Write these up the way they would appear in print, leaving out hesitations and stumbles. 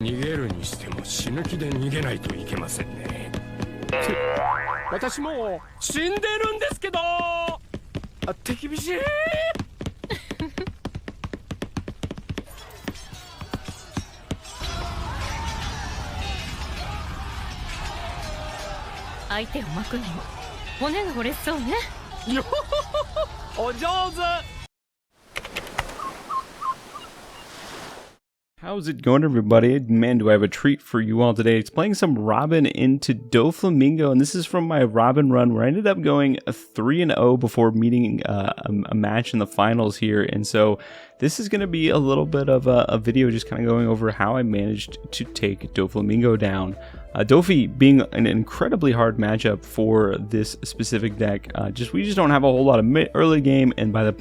逃げるにしても死ぬ気で逃げないといけませんね。私もう死んでるんですけど。手厳しい。相手を巻くにも骨が折れそうね。よお上手。How's it going, everybody? Man, do I have a treat for you all today. It's playing some Robin into Doflamingo, and this is from my Robin run where I ended up going 3-0 before meeting a match in the finals here. And so this is going to be a little bit of a video just kind of going over how I managed to take Doflamingo down. Doffy being an incredibly hard matchup for this specific deck. We just don't have a whole lot of early game, and by the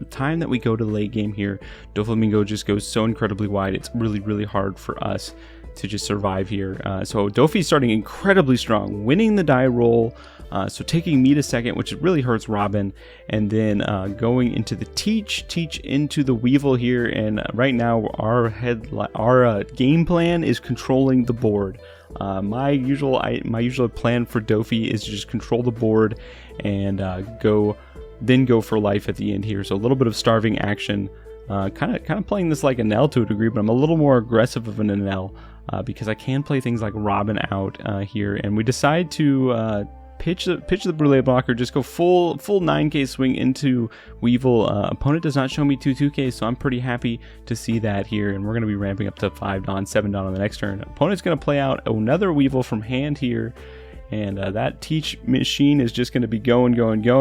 time that we go to late game here, Doflamingo just goes so incredibly wide. It's really hard for us to just survive here. So Doffy's starting incredibly strong, winning the die roll. So taking me to second, which really hurts Robin, and then going into the teach into the Weevil here. And right now our game plan is controlling the board. My usual plan for Doffy is to just control the board and go for life at the end here. So a little bit of starving action, kind of playing this like an L to a degree, but I'm a little more aggressive of an L because I can play things like Robin out here. And we decide to pitch the Brule blocker, just go full 9k swing into Weevil. Opponent does not show me 2k, so I'm pretty happy to see that here, and we're going to be ramping up to 5 Dawn, 7 Dawn on the next turn. Opponent's going to play out another Weevil from hand here, and that teach machine is just going to be going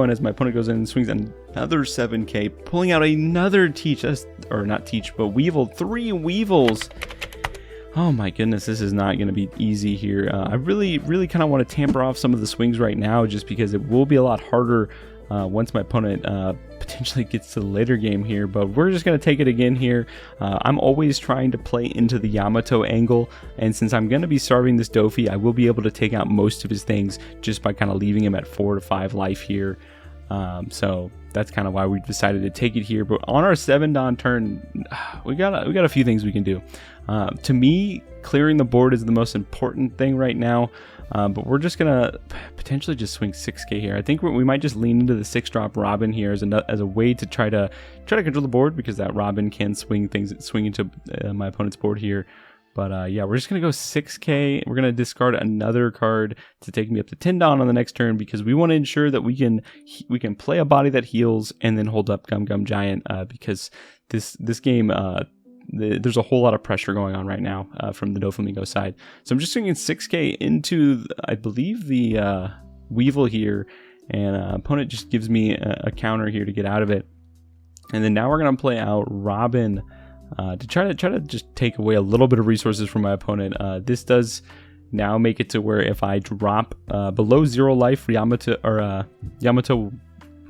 as my opponent goes in and swings another 7k, pulling out another teach, or not teach, but Weevil, 3 Weevils. Oh my goodness, this is not going to be easy here. I really kind of want to tamper off some of the swings right now, just because it will be a lot harder once my opponent potentially gets to the later game here. But we're just going to take it again here. I'm always trying to play into the Yamato angle, and since I'm going to be starving this Doffy, I will be able to take out most of his things just by kind of leaving him at 4 to 5 life here. So that's kind of why we decided to take it here. But on our 7 Dawn turn, we got a few things we can do. To me, clearing the board is the most important thing right now. But we're just gonna potentially just swing 6k here. I think we might just lean into the 6-drop Robin here as a way to try to control the board, because that Robin can swing into my opponent's board here. But yeah, we're just going to go 6k. We're going to discard another card to take me up to 10 Dawn on the next turn, because we want to ensure that we can play a body that heals and then hold up Gum Giant, because this game, there's a whole lot of pressure going on right now from the Doflamingo side. So I'm just swinging 6k into, I believe, the Weevil here, and opponent just gives me a counter here to get out of it. And then now we're going to play out Robin to try to just take away a little bit of resources from my opponent. This does now make it to where if I drop below 0 life, Yamato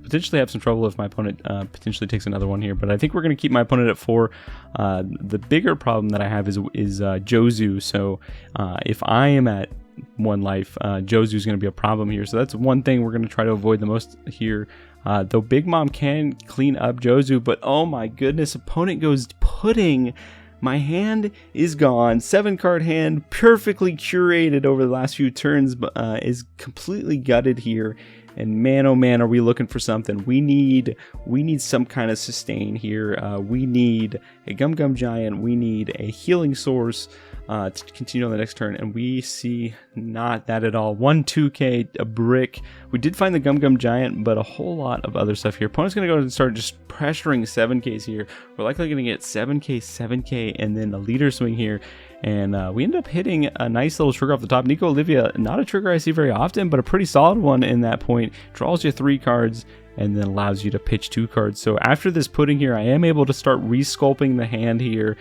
potentially have some trouble if my opponent potentially takes another one here. But I think we're going to keep my opponent at 4. The bigger problem that I have is Jozu. So if I am at 1 life, Jozu is going to be a problem here. So that's one thing we're going to try to avoid the most here. Though Big Mom can clean up Jozu, but oh my goodness, opponent goes pudding. My hand is gone. 7-card hand, perfectly curated over the last few turns, but is completely gutted here. And man, oh man, are we looking for something? We need some kind of sustain here. We need a Gum Giant. We need a healing source to continue on the next turn, and we see not that at all. 2k, a brick. We did find the Gum Giant, but a whole lot of other stuff here. Opponent's going to go and start just pressuring 7ks here. We're likely going to get 7k, and then a leader swing here. And we end up hitting a nice little trigger off the top. Nico Olivia, not a trigger I see very often, but a pretty solid one in that point. Draws you 3 cards and then allows you to pitch 2 cards. So after this pudding here, I am able to start resculpting the hand here.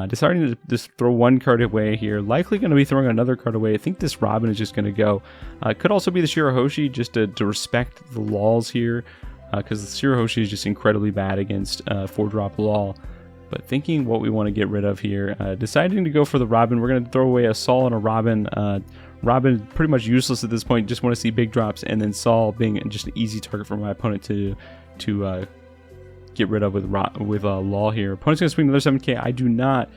Deciding to just throw 1 card away here. Likely going to be throwing another card away. I think this Robin is just going to go. Could also be the Shirahoshi, just to respect the laws here, because the Shirahoshi is just incredibly bad against 4-drop law. But thinking what we want to get rid of here, deciding to go for the Robin. We're going to throw away a Saul and a Robin. Robin pretty much useless at this point. Just want to see big drops, and then Saul being just an easy target for my opponent to get rid of with Law here. Opponent's going to swing another 7k. I do not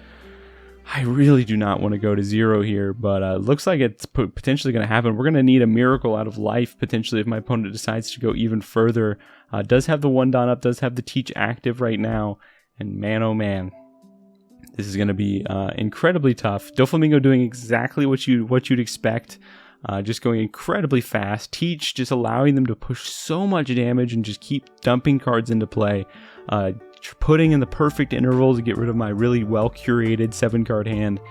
I really do not want to go to 0 here, but looks like it's potentially going to happen. We're going to need a miracle out of life, potentially, if my opponent decides to go even further. Does have the 1 Don up, does have the Teach active right now, and man, oh man, this is going to be incredibly tough. Doflamingo doing exactly what you'd expect, just going incredibly fast. Teach just allowing them to push so much damage and just keep dumping cards into play. Putting in the perfect interval to get rid of my really well curated 7-card hand,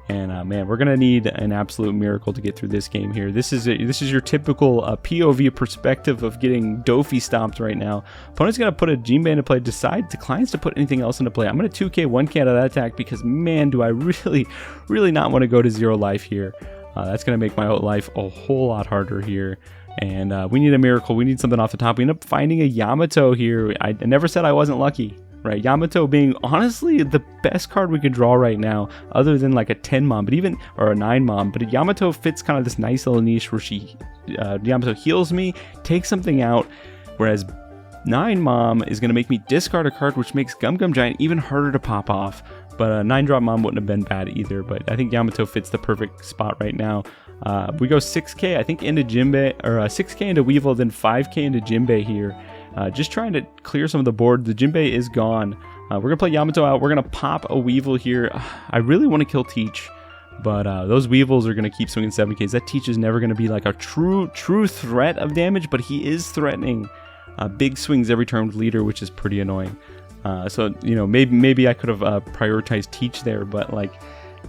and man, we're gonna need an absolute miracle to get through this game here. This is your typical POV perspective of getting Doffy stomped right now. Opponent's gonna put a Jinbei into play, declines to put anything else into play. I'm gonna 2k 1k out of that attack because man, do I really not want to go to 0 life here. That's gonna make my life a whole lot harder here. And we need a miracle. We need something off the top. We end up finding a Yamato here. I never said I wasn't lucky, right? Yamato being honestly the best card we could draw right now, other than like a 10 mom, or a 9 mom. But Yamato fits kind of this nice little niche where Yamato heals me, takes something out, whereas 9 mom is going to make me discard a card, which makes Gum Gum Giant even harder to pop off. But a 9-drop mom wouldn't have been bad either. But I think Yamato fits the perfect spot right now. We go 6k, I think, into Jinbei, or 6k into Weevil, then 5k into Jinbei here. Just trying to clear some of the board. The Jinbei is gone. We're going to play Yamato out. We're going to pop a Weevil here. I really want to kill Teach, but those Weevils are going to keep swinging 7ks. That Teach is never going to be like a true threat of damage, but he is threatening big swings every turn with Leader, which is pretty annoying. So, you know, maybe I could have prioritized Teach there, but like,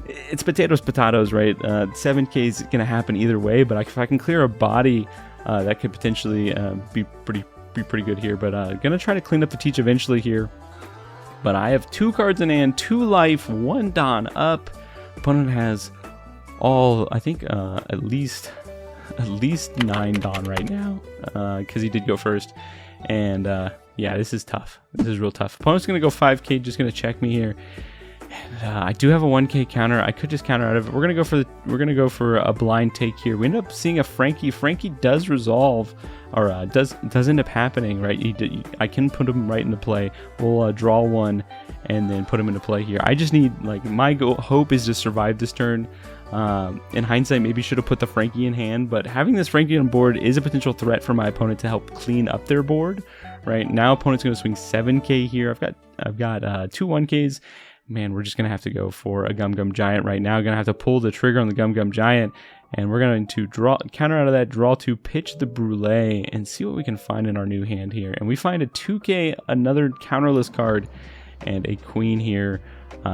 it's potatoes, right? 7k is going to happen either way, but if I can clear a body, that could potentially be pretty good here. But gonna try to clean up the Teach eventually here. But I have 2 cards in hand, 2 life, 1 Don up. Opponent has I think at least 9 Don right now, because he did go first. And yeah, this is tough. This is real tough. Opponent's gonna go 5k, just gonna check me here. And, I do have a 1k counter. I could just counter out of it. We're gonna go for a blind take here. We end up seeing a Frankie. Frankie does resolve, or does end up happening, right? I can put him right into play. We'll draw 1 and then put him into play here. I just need, like, my hope is to survive this turn. In hindsight, maybe should have put the Frankie in hand, but having this Frankie on board is a potential threat for my opponent to help clean up their board. Right now, opponent's going to swing 7k here. I've got 2 1ks. Man, we're just going to have to go for a Gum Gum Giant right now. Going to have to pull the trigger on the Gum Gum Giant. And we're going to counter out of that, draw 2, pitch the Brulee, and see what we can find in our new hand here. And we find a 2k, another counterless card, and a Queen here.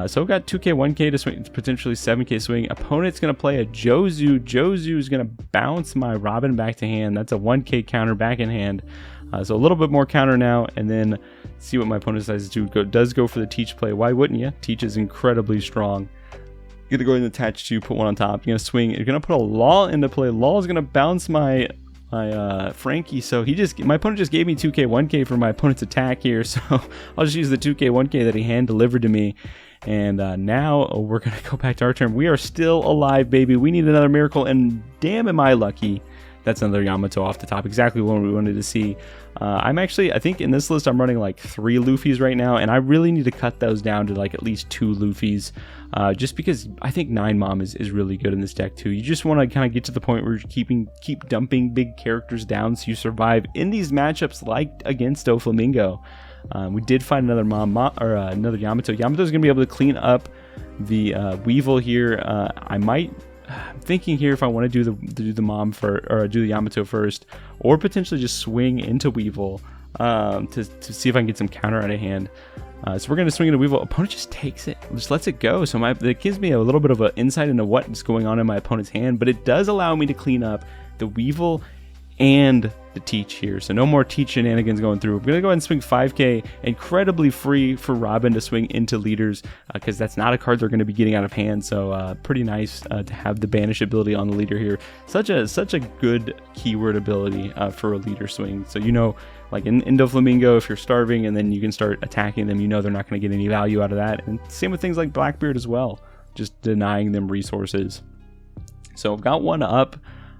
So we've got 2k, 1k to swing, potentially 7k swing. Opponent's going to play a Jozu. Jozu is going to bounce my Robin back to hand. That's a 1k counter back in hand. So a little bit more counter now, and then see what my opponent decides to do. Does go for the Teach play. Why wouldn't you? Teach is incredibly strong. You're going to go ahead and attach 2, put 1 on top. You're going to swing. You're going to put a Law into play. Law is going to bounce my Frankie. So my opponent just gave me 2k, 1k for my opponent's attack here. So I'll just use the 2k, 1k that he hand delivered to me. And now we're going to go back to our turn. We are still alive, baby. We need another miracle, and damn am I lucky. That's another Yamato off the top. Exactly what we wanted to see. I think in this list I'm running like 3 Luffys right now, and I really need to cut those down to like at least 2 Luffys. Just because I think 9 Mom is really good in this deck too. You just want to kind of get to the point where you're keep dumping big characters down so you survive in these matchups like against Doflamingo. We did find another another Yamato. Yamato's going to be able to clean up the Weevil here. I'm thinking here if I want to do the Mom or do the Yamato first, or potentially just swing into Weevil to see if I can get some counter out of hand. So we're going to swing into Weevil. Opponent just takes it, just lets it go. So that gives me a little bit of an insight into what's going on in my opponent's hand, but it does allow me to clean up the Weevil and the Teach here. So no more Teach shenanigans going through. I'm going to go ahead and swing 5k. Incredibly free for Robin to swing into Leaders, because that's not a card they're going to be getting out of hand. So pretty nice to have the banish ability on the Leader here. Such a good keyword ability for a Leader swing. So, you know, like in Doflamingo, if you're starving and then you can start attacking them, you know they're not going to get any value out of that. And same with things like Blackbeard as well, just denying them resources. So I've got 1 up.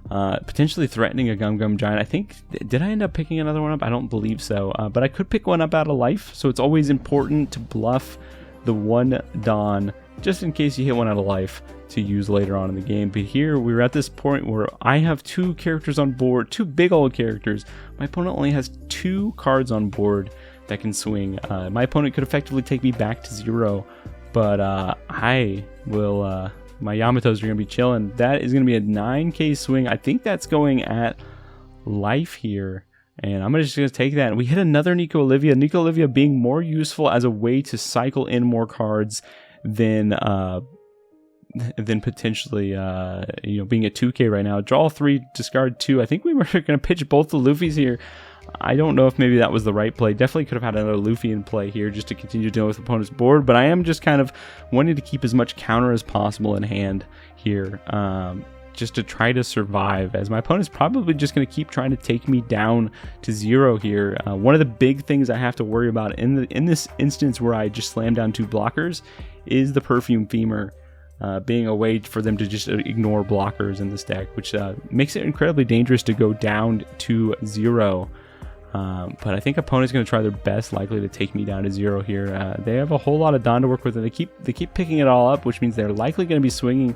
Potentially threatening a Gum Gum Giant. I think, did I end up picking another one up? I don't believe so, but I could pick 1 up out of life, so it's always important to bluff the 1 Don just in case you hit one out of life to use later on in the game. But here we're at this point where I have 2 characters on board, 2 big old characters. My opponent only has 2 cards on board that can swing. My opponent could effectively take me back to 0, but I will, my Yamatos are going to be chilling. That is going to be a 9k swing. I think that's going at life here. And I'm just going to take that. And we hit another Nico Olivia. Nico Olivia being more useful as a way to cycle in more cards than potentially being a 2k right now. Draw 3, discard 2. I think we were going to pitch both the Luffys here. I don't know if maybe that was the right play. Definitely could have had another Luffy in play here just to continue dealing with the opponent's board, but I am just kind of wanting to keep as much counter as possible in hand here, just to try to survive, as my opponent's probably just going to keep trying to take me down to 0 here. One of the big things I have to worry about in this instance where I just slam down 2 blockers is the Perfume Femur. Being a way for them to just ignore blockers in this deck, which makes it incredibly dangerous to go down to 0. But I think opponent's going to try their best likely to take me down to 0 here. They have a whole lot of Don to work with, and they keep picking it all up, which means they're likely going to be swinging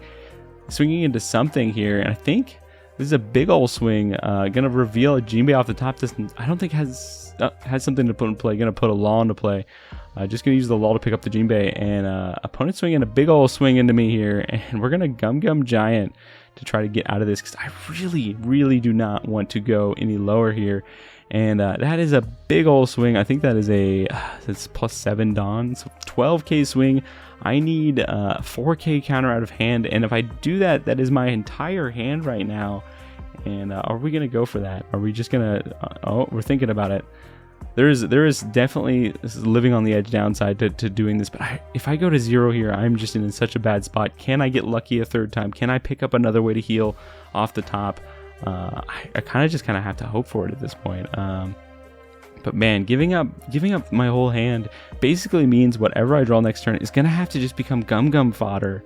into something here. And I think this is a big old swing. Going to reveal a Jinbei off the top. This I don't think has something to put in play. Going to put a Law into play. Just going to use the Law to pick up the Jinbei, and opponent swinging a big old swing into me here, and we're going to Gum Giant to try to get out of this, because I really do not want to go any lower here. And that is a big old swing. I think that is that's +7 Don, so 12k swing. I need 4k counter out of hand, and if I do that, that is my entire hand right now. And are we going to go for that? Are we just going to... oh, we're thinking about it. There is definitely living on the edge downside to doing this, but if I go to 0 here, I'm just in such a bad spot. Can I get lucky a 3rd time? Can I pick up another way to heal off the top? I kind of have to hope for it at this point. But man, giving up my whole hand basically means whatever I draw next turn is gonna have to just become Gum fodder.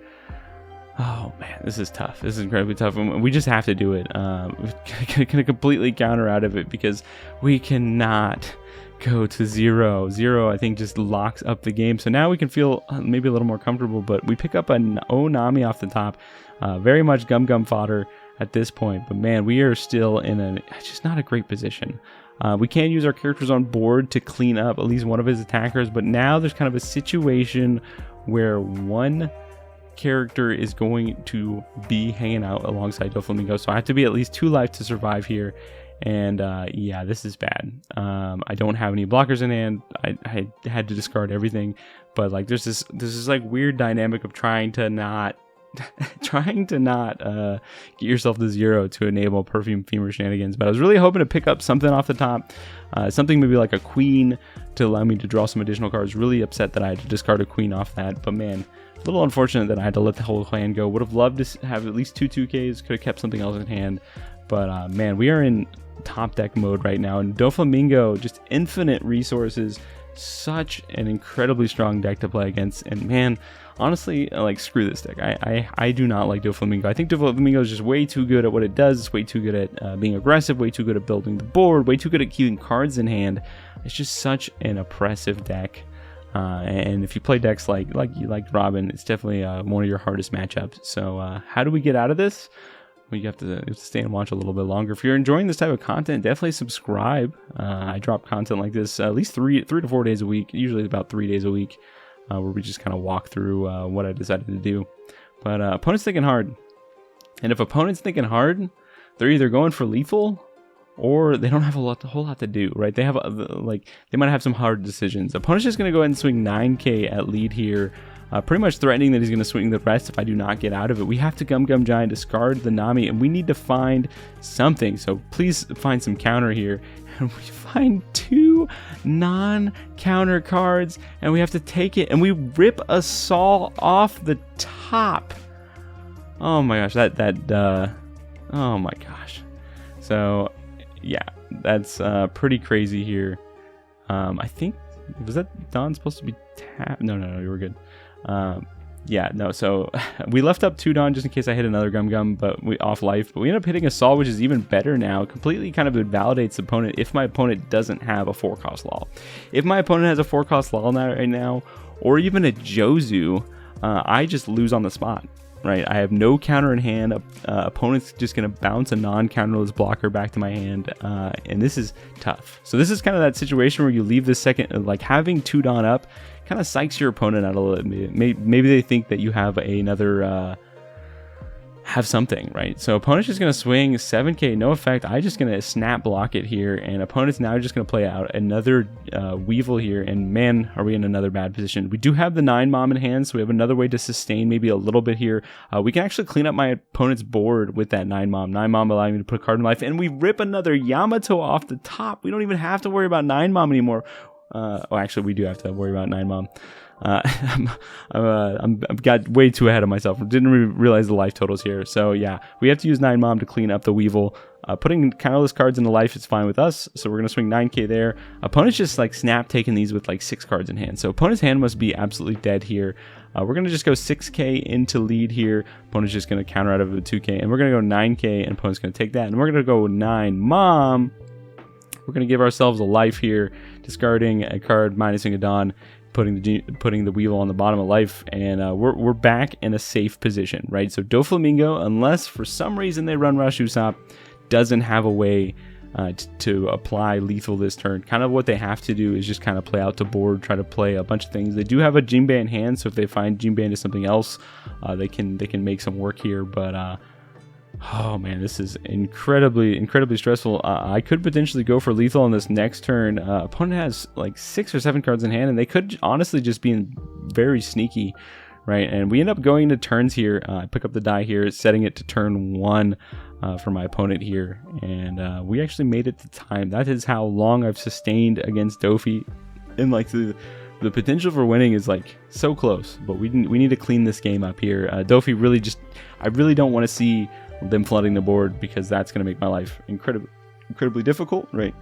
Oh man, this is tough. This is incredibly tough, and we just have to do it. We're gonna completely counter out of it because we cannot go to 0. 0, I think, just locks up the game. So now we can feel maybe a little more comfortable, but we pick up an Onami off the top. Very much Gum fodder at this point, but man, we are still in just not a great position. We can use our characters on board to clean up at least one of his attackers, but now there's kind of a situation where one character is going to be hanging out alongside Doflamingo, so I have to be at least 2 life to survive here. And yeah, this is bad. I don't have any blockers in hand. I had to discard everything, but like there's this like weird dynamic of trying to not get yourself to 0 to enable Perfume Femur shenanigans. But I was really hoping to pick up something off the top, something maybe like a queen to allow me to draw some additional cards. Really upset that I had to discard a queen off that, but man, a little unfortunate that I had to let the whole clan go. Would have loved to have at least 2 2Ks, could have kept something else in hand, but man, we are in top deck mode right now, and Doflamingo, just infinite resources, such an incredibly strong deck to play against. And man, honestly, like, screw this deck. I do not like Doflamingo. I think Doflamingo is just way too good at what it does. It's way too good at being aggressive, way too good at building the board, way too good at keeping cards in hand. It's just such an oppressive deck. And if you play decks like Robin, it's definitely one of your hardest matchups. So how do we get out of this? Well, you have to stay and watch a little bit longer. If you're enjoying this type of content, definitely subscribe. I drop content like this at least 3 to 4 days a week, usually about 3 days a week, where we just kind of walk through what I decided to do. But opponent's thinking hard. And if opponent's thinking hard, they're either going for lethal or they don't have a whole lot to do, right? They have they might have some hard decisions. Opponent's just going to go ahead and swing 9k at lead here, pretty much threatening that he's going to swing the rest if I do not get out of it. We have to Gum Giant, discard the Nami, and we need to find something. So please find some counter here. And we find 2 non-counter cards, and we have to take it, and we rip a Saw off the top. Oh my gosh, oh my gosh. So yeah, that's pretty crazy here. I think, was that Don supposed to be tapped? No, you were good. Yeah, no, so we left up 2 Don just in case I hit another Gum, but we off life. But we end up hitting a Saw, which is even better now. Completely kind of invalidates the opponent if my opponent doesn't have a 4-cost Law. If my opponent has a 4-cost Law right now, or even a Jozu, I just lose on the spot. Right, I have no counter in hand. Opponent's just going to bounce a non-counterless blocker back to my hand, and this is tough. So this is kind of that situation where you leave the second, like having 2 Dawn up, kind of psychs your opponent out a little bit. Maybe they think that you have another, have something, right? So opponent's just going to swing 7k, no effect. I'm just going to snap block it here, and opponent's now just going to play out another Weevil here, and man, are we in another bad position. We do have the 9 Mom in hand, so we have another way to sustain maybe a little bit here. We can actually clean up my opponent's board with that 9 Mom. 9 Mom allowing me to put a card in life, and we rip another Yamato off the top. We don't even have to worry about 9 Mom anymore. Oh, actually, we do have to worry about 9 Mom. I've got way too ahead of myself. Didn't realize the life totals here. So yeah, we have to use 9 Mom to clean up the Weevil. Putting counterless cards into life is fine with us. So we're going to swing 9k there. Opponent's just like snap taking these with like 6 cards in hand. So opponent's hand must be absolutely dead here. We're going to just go 6k into lead here. Opponent's just going to counter out of a 2k. And we're going to go 9k, and opponent's going to take that. And we're going to go 9 Mom. We're going to give ourselves a life here, discarding a card, minusing a Dawn, putting the Weevil on the bottom of life, and we're back in a safe position, right? So Doflamingo, unless for some reason they run Rush Usopp, doesn't have a way to apply lethal this turn. Kind of what they have to do is just kind of play out to board, try to play a bunch of things. They do have a Jinbei in hand, so if they find Jinbei into something else, they can make some work here, but oh man, this is incredibly stressful. I could potentially go for lethal on this next turn. Opponent has like 6 or 7 cards in hand, and they could honestly just be very sneaky, right? And we end up going into turns here. I pick up the die here, setting it to turn 1 for my opponent here, and we actually made it to time. That is how long I've sustained against Doffy, and like the potential for winning is like so close, but we need to clean this game up here. Doffy really I really don't want to see them flooding the board, because that's going to make my life incredibly difficult, right?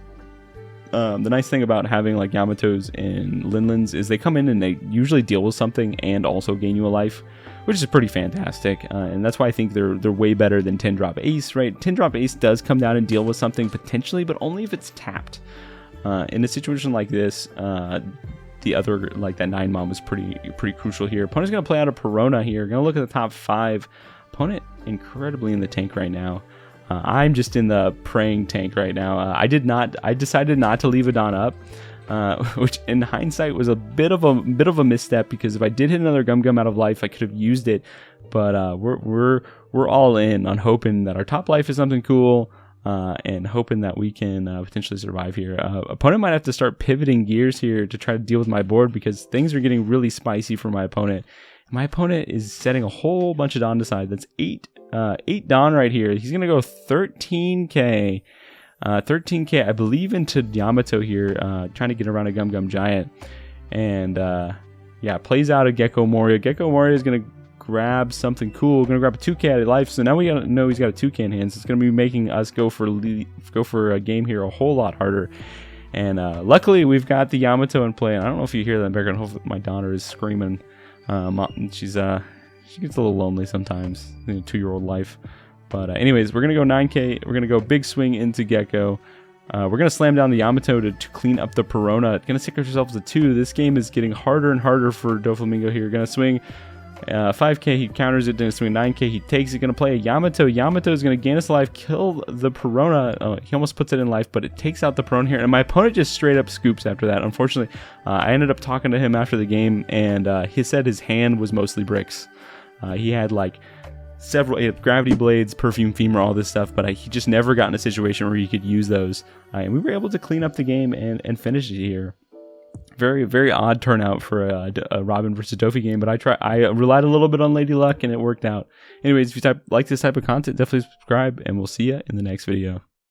The nice thing about having like Yamatos and Linlins is they come in and they usually deal with something and also gain you a life, which is pretty fantastic, and that's why I think they're way better than 10-drop Ace, right? 10-drop Ace does come down and deal with something potentially, but only if it's tapped. In a situation like this, the other, like that 9 Mom was pretty crucial here. Opponent's going to play out a Perona here. Going to look at the top 5. Opponent incredibly in the tank right now. I'm just in the praying tank right now. I decided not to leave a Dawn up, which in hindsight was a bit of a misstep, because if I did hit another Gum out of life, I could have used it. But we're all in on hoping that our top life is something cool, and hoping that we can potentially survive here. Opponent might have to start pivoting gears here to try to deal with my board, because things are getting really spicy for my opponent. My opponent is setting a whole bunch of Dawn aside. That's 8 Dawn right here. He's going to go 13k. 13k, I believe, into Yamato here, trying to get around a Gum Giant. And yeah, plays out a Gecko Moria. Gecko Moria is going to grab something cool. Going to grab a 2k out of life. So now we know he's got a 2k in hand. So it's going to be making us go for a game here a whole lot harder. And luckily, we've got the Yamato in play. And I don't know if you hear that in the background. Hopefully my daughter is screaming. She gets a little lonely sometimes, 2-year-old life. But anyways, we're gonna go 9k. We're gonna go big swing into Gecko. We're gonna slam down the Yamato to clean up the Perona. Gonna stick ourselves to 2. This game is getting harder and harder for Doflamingo here. Gonna swing 5k. He counters it. Gonna swing 9k. He takes it. Gonna play a Yamato. Yamato is gonna gain us life, kill the Perona. He almost puts it in life, but it takes out the Perona here. And my opponent just straight up scoops after that. Unfortunately, I ended up talking to him after the game, and he said his hand was mostly bricks. He had like several gravity blades, perfume femur, all this stuff, but he just never got in a situation where he could use those. And we were able to clean up the game and finish it here. Very odd turnout for a Robin versus Doffy game, but I relied a little bit on Lady Luck, and it worked out. Anyways, if you like this type of content, definitely subscribe, and we'll see you in the next video.